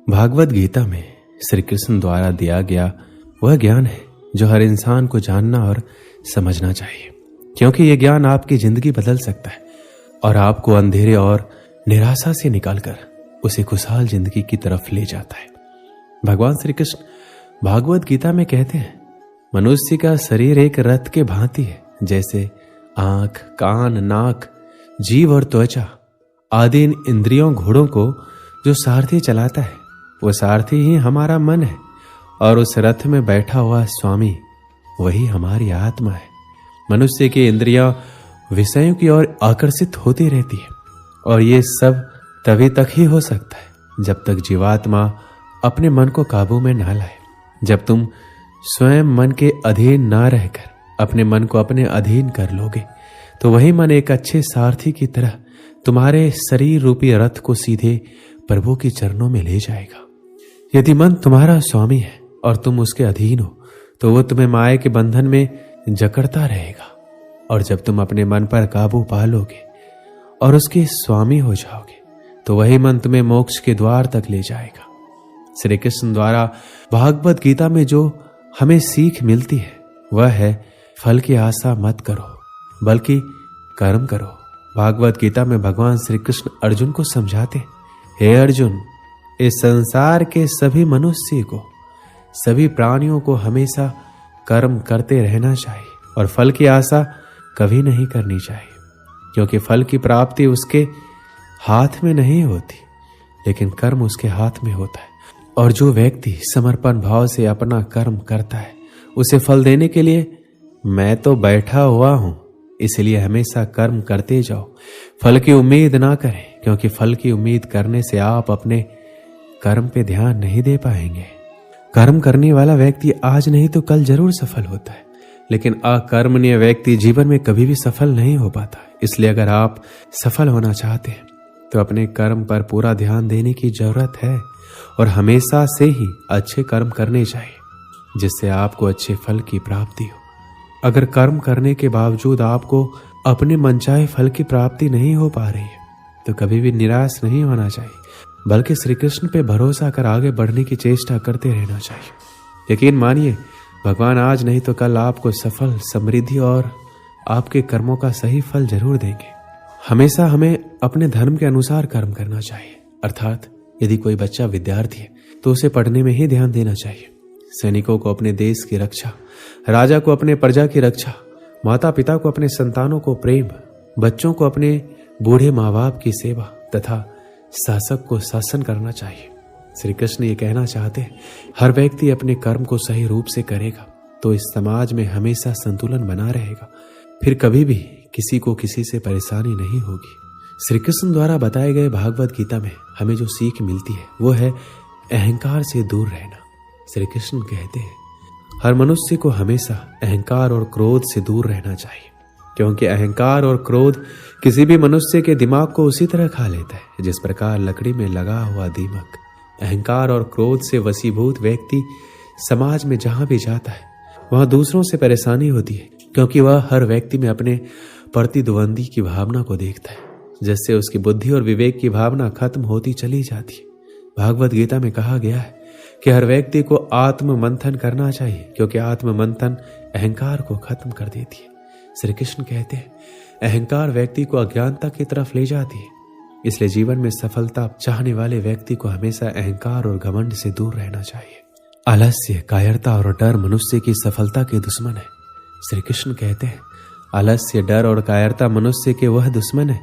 भागवत गीता में श्री कृष्ण द्वारा दिया गया वह ज्ञान है जो हर इंसान को जानना और समझना चाहिए, क्योंकि यह ज्ञान आपकी जिंदगी बदल सकता है और आपको अंधेरे और निराशा से निकालकर उसे खुशहाल जिंदगी की तरफ ले जाता है। भगवान श्री कृष्ण भागवत गीता में कहते हैं, मनुष्य का शरीर एक रथ के भांति है, जैसे आंख, कान, नाक, जीभ और त्वचा आदि इन इंद्रियों घोड़ों को जो सारथी चलाता है, वो सारथी ही हमारा मन है और उस रथ में बैठा हुआ स्वामी वही हमारी आत्मा है। मनुष्य की इंद्रियां विषयों की ओर आकर्षित होती रहती है और ये सब तभी तक ही हो सकता है जब तक जीवात्मा अपने मन को काबू में ना लाए। जब तुम स्वयं मन के अधीन ना रहकर अपने मन को अपने अधीन कर लोगे तो वही मन एक अच्छे सारथी की तरह तुम्हारे शरीर रूपी रथ को सीधे प्रभु के चरणों में ले जाएगा। यदि मन तुम्हारा स्वामी है और तुम उसके अधीन हो तो वो तुम्हें माया के बंधन में जकड़ता रहेगा, और जब तुम अपने मन पर काबू पा लोगे और उसके स्वामी हो जाओगे तो वही मन तुम्हें मोक्ष के द्वार तक ले जाएगा। श्री कृष्ण द्वारा भागवत गीता में जो हमें सीख मिलती है वह है, फल की आशा मत करो बल्कि कर्म करो। भागवत गीता में भगवान श्री कृष्ण अर्जुन को समझाते, हे अर्जुन, इस संसार के सभी मनुष्य को, सभी प्राणियों को हमेशा कर्म करते रहना चाहिए और फल की आशा कभी नहीं करनी चाहिए, क्योंकि फल की प्राप्ति उसके हाथ में नहीं होती लेकिन कर्म उसके हाथ में होता है। और जो व्यक्ति समर्पण भाव से अपना कर्म करता है उसे फल देने के लिए मैं तो बैठा हुआ हूं, इसलिए हमेशा कर्म करते जाओ, फल की उम्मीद ना करें, क्योंकि फल की उम्मीद करने से आप अपने कर्म पे ध्यान नहीं दे पाएंगे। कर्म करने वाला व्यक्ति आज नहीं तो कल जरूर सफल होता है, लेकिन अकर्मण्य व्यक्ति जीवन में कभी भी सफल नहीं हो पाता। इसलिए अगर आप सफल होना चाहते हैं तो अपने कर्म पर पूरा ध्यान देने की जरूरत है और हमेशा से ही अच्छे कर्म करने चाहिए, जिससे आपको अच्छे फल की प्राप्ति हो। अगर कर्म करने के बावजूद आपको अपने मनचाहे फल की प्राप्ति नहीं हो पा रही है तो कभी भी निराश नहीं होना चाहिए, बल्कि श्री कृष्ण पे भरोसा कर आगे बढ़ने की चेष्टा करते रहना चाहिए। यकीन मानिए, भगवान आज नहीं तो कल आपको सफल, समृद्धि और आपके कर्मों का सही फल जरूर देंगे। हमेशा हमें अपने धर्म के अनुसार कर्म करना चाहिए, अर्थात यदि कोई बच्चा विद्यार्थी है तो उसे पढ़ने में ही ध्यान देना चाहिए। सैनिकों को अपने देश की रक्षा, राजा को अपने प्रजा की रक्षा, माता पिता को अपने संतानों को प्रेम, बच्चों को अपने बूढ़े माँ बाप की सेवा तथा शासक को शासन करना चाहिए। श्री कृष्ण ये कहना चाहते हैं, हर व्यक्ति अपने कर्म को सही रूप से करेगा तो इस समाज में हमेशा संतुलन बना रहेगा, फिर कभी भी किसी को किसी से परेशानी नहीं होगी। श्री कृष्ण द्वारा बताए गए भागवत गीता में हमें जो सीख मिलती है वो है अहंकार से दूर रहना। श्री कृष्ण कहते हैं, हर मनुष्य को हमेशा अहंकार और क्रोध से दूर रहना चाहिए, क्योंकि अहंकार और क्रोध किसी भी मनुष्य के दिमाग को उसी तरह खा लेता है जिस प्रकार लकड़ी में लगा हुआ दीमक। अहंकार और क्रोध से वशीभूत व्यक्ति समाज में जहां भी जाता है वहां दूसरों से परेशानी होती है, क्योंकि वह हर व्यक्ति में अपने प्रतिद्वंदी की भावना को देखता है, जिससे उसकी बुद्धि और विवेक की भावना खत्म होती चली जाती है। भागवत गीता में कहा गया है कि हर व्यक्ति को आत्म मंथन करना चाहिए, क्योंकि आत्म मंथन अहंकार को खत्म कर देती है। श्री कृष्ण कहते हैं, अहंकार व्यक्ति को अज्ञानता की तरफ ले जाती है, इसलिए जीवन में सफलता चाहने वाले व्यक्ति को हमेशा अहंकार और घमंड से दूर रहना चाहिए। आलस्य, कायरता और डर मनुष्य की सफलता के दुश्मन है। श्री कृष्ण कहते हैं, आलस्य, डर और कायरता मनुष्य के वह दुश्मन है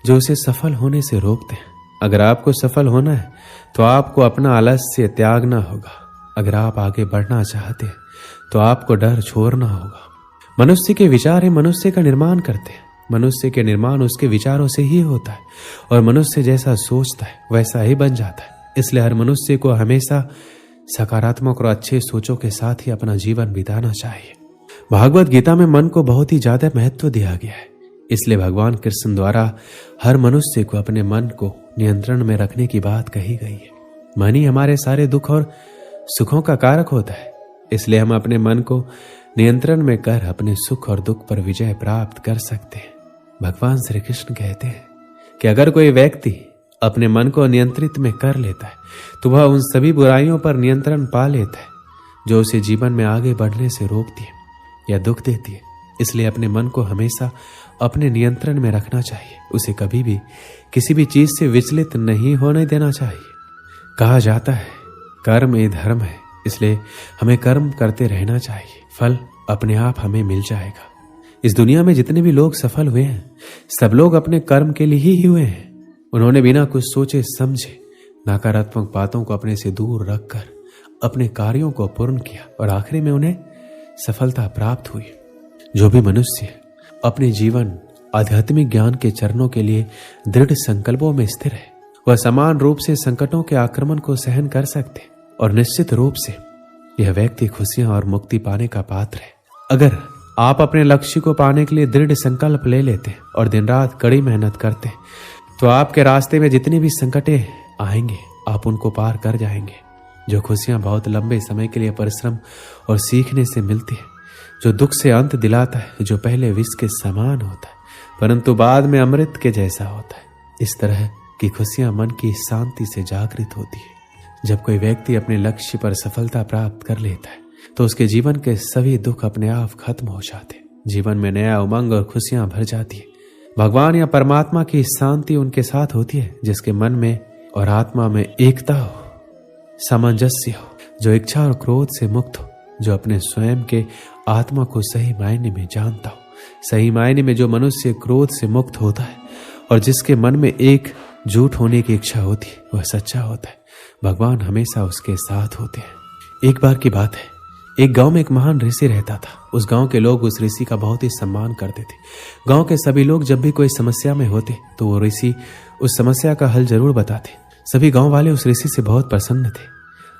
जो उसे सफल होने से रोकते हैं। अगर आपको सफल होना है तो आपको अपना आलस्य त्यागना होगा। अगर आप आगे बढ़ना चाहते हैं तो आपको डर छोड़ना होगा। मनुष्य के विचार ही मनुष्य का निर्माण करते हैं। मनुष्य के निर्माण उसके विचारों से ही होता है और मनुष्य जैसा सोचता है वैसा ही बन जाता है। इसलिए हर मनुष्य को हमेशा सकारात्मक और अच्छे सोचों के साथ ही अपना जीवन बिताना चाहिए। भागवत गीता में मन को बहुत ही ज्यादा महत्व दिया गया है, इसलिए भगवान कृष्ण द्वारा हर मनुष्य को अपने मन को नियंत्रण में रखने की बात कही गई है। मन ही हमारे सारे दुख और सुखों का कारक होता है, इसलिए हम अपने मन को नियंत्रण में कर अपने सुख और दुख पर विजय प्राप्त कर सकते हैं। भगवान श्री कृष्ण कहते हैं कि अगर कोई व्यक्ति अपने मन को नियंत्रित में कर लेता है तो वह उन सभी बुराइयों पर नियंत्रण पा लेता है जो उसे जीवन में आगे बढ़ने से रोकती है या दुख देती है। इसलिए अपने मन को हमेशा अपने नियंत्रण में रखना चाहिए। उसे कभी भी किसी भी चीज से विचलित नहीं होने देना चाहिए। कहा जाता है कर्म ये धर्म है, इसलिए हमें कर्म करते रहना चाहिए। फल अपने आप हमें मिल जाएगा। इस दुनिया में जितने भी लोग सफल हुए हैं सब लोग अपने कर्म के लिए ही हुए हैं। उन्होंने बिना कुछ सोचे समझे नकारात्मक बातों को अपने से दूर रखकर अपने कार्यों को पूर्ण किया और आखिरी में उन्हें सफलता प्राप्त हुई। जो भी मनुष्य अपने जीवन आध्यात्मिक ज्ञान के चरणों के लिए दृढ़ संकल्पों में स्थिर है वह समान रूप से संकटों के आक्रमण को सहन कर सकते और निश्चित रूप से यह व्यक्ति खुशियां और मुक्ति पाने का पात्र है। अगर आप अपने लक्ष्य को पाने के लिए दृढ़ संकल्प ले लेते और दिन रात कड़ी मेहनत करते तो आपके रास्ते में जितनी भी संकटें आएंगे आप उनको पार कर जाएंगे। जो खुशियां बहुत लंबे समय के लिए परिश्रम और सीखने से मिलती है, जो दुख से अंत दिलाता है, जो पहले विष के समान होता है परंतु बाद में अमृत के जैसा होता है, इस तरह की खुशियां मन की शांति से जागृत होती है। जब कोई व्यक्ति अपने लक्ष्य पर सफलता प्राप्त कर लेता है तो उसके जीवन के सभी दुख अपने आप खत्म हो जाते, जीवन में नया उमंग और खुशियां भर जाती है। भगवान या परमात्मा की शांति उनके साथ होती है जिसके मन में और आत्मा में एकता हो, सामंजस्य हो, जो इच्छा और क्रोध से मुक्त हो, जो अपने स्वयं के आत्मा को सही मायने में जानता हो। सही मायने में जो मनुष्य क्रोध से मुक्त होता है और जिसके मन में एक झूठ होने की इच्छा होती है वह सच्चा होता है। भगवान हमेशा उसके साथ होते हैं। एक बार की बात है, एक गांव में एक महान ऋषि रहता था। उस गांव के लोग उस ऋषि का बहुत ही सम्मान करते थे। गांव के सभी लोग जब भी कोई समस्या में होते तो वो ऋषि उस समस्या का हल जरूर बताते। सभी गांव वाले उस ऋषि से बहुत प्रसन्न थे।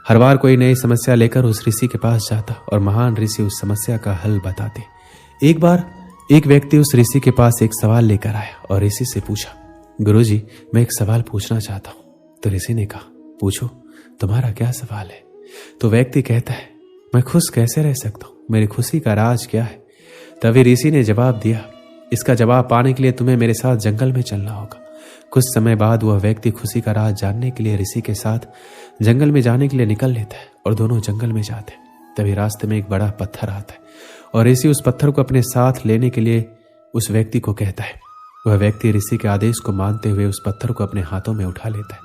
हर बार कोई नई समस्या लेकर उस ऋषि के पास जाता और महान ऋषि उस समस्या का हल बताते। एक बार एक व्यक्ति उस ऋषि के पास एक सवाल लेकर आया और ऋषि से पूछा, गुरुजी, मैं एक सवाल पूछना चाहता हूं। तो ऋषि ने कहा, पूछो, तुम्हारा क्या सवाल है? तो व्यक्ति कहता है, मैं खुश कैसे रह सकता हूं? मेरी खुशी का राज क्या है? तभी ऋषि ने जवाब दिया, इसका जवाब पाने के लिए तुम्हें मेरे साथ जंगल में चलना होगा। कुछ समय बाद वह व्यक्ति खुशी का राज जानने के लिए ऋषि के साथ जंगल में जाने के लिए निकल लेता है और दोनों जंगल में जाते हैं। तभी रास्ते में एक बड़ा पत्थर आता है और ऋषि उस पत्थर को अपने साथ लेने के लिए उस व्यक्ति को कहता है। वह व्यक्ति ऋषि के आदेश को मानते हुए उस पत्थर को अपने हाथों में उठा लेता है।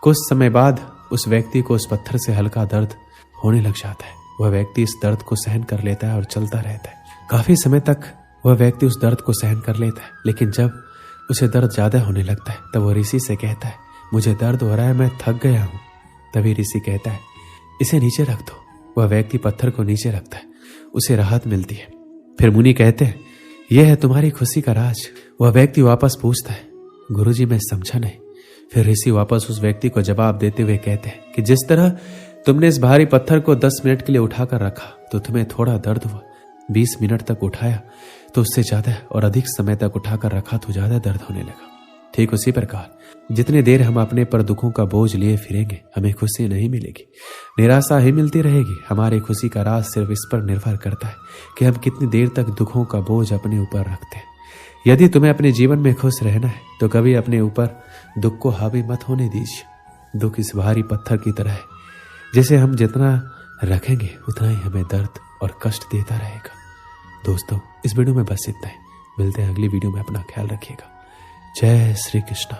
कुछ समय बाद उस व्यक्ति को उस पत्थर से हल्का दर्द होने लग जाता है। वह व्यक्ति इस दर्द को सहन कर लेता है और चलता रहता है। काफी समय तक वह व्यक्ति उस दर्द को सहन कर लेता है, लेकिन जब उसे दर्द ज्यादा होने लगता है तब वह ऋषि से कहता है, मुझे दर्द हो रहा है, मैं थक गया हूं। तभी ऋषि कहता है, इसे नीचे रख दो। वह व्यक्ति पत्थर को नीचे रखता है, उसे राहत मिलती है। फिर मुनि कहते हैं, यह है तुम्हारी खुशी का राज। वह व्यक्ति वापस पूछता है, गुरुजी, मैं समझा नहीं। फिर ऋषि वापस उस व्यक्ति को जवाब देते हुए कहते हैं कि जिस तरह तुमने इस भारी पत्थर को 10 मिनट के लिए उठाकर रखा तो तुम्हें थोड़ा दर्द हुआ, 20 मिनट तक उठाया तो उससे ज्यादा और अधिक समय तक उठाकर रखा तो ज्यादा दर्द होने लगा। ठीक उसी प्रकार जितनी देर हम अपने पर दुखों का बोझ लिए फिरेंगे हमें खुशी नहीं मिलेगी, निराशा ही मिलती रहेगी। हमारी खुशी का राज सिर्फ इस पर निर्भर करता है कि हम कितनी देर तक दुखों का बोझ अपने ऊपर रखते हैं। यदि तुम्हें अपने जीवन में खुश रहना है तो कभी अपने ऊपर दुख को हावी मत होने दीजिए। दुख इस भारी पत्थर की तरह है, जिसे हम जितना रखेंगे उतना ही हमें दर्द और कष्ट देता रहेगा। दोस्तों, इस वीडियो में बस इतना ही। मिलते हैं अगली वीडियो में। अपना ख्याल रखिएगा। जय श्री कृष्ण।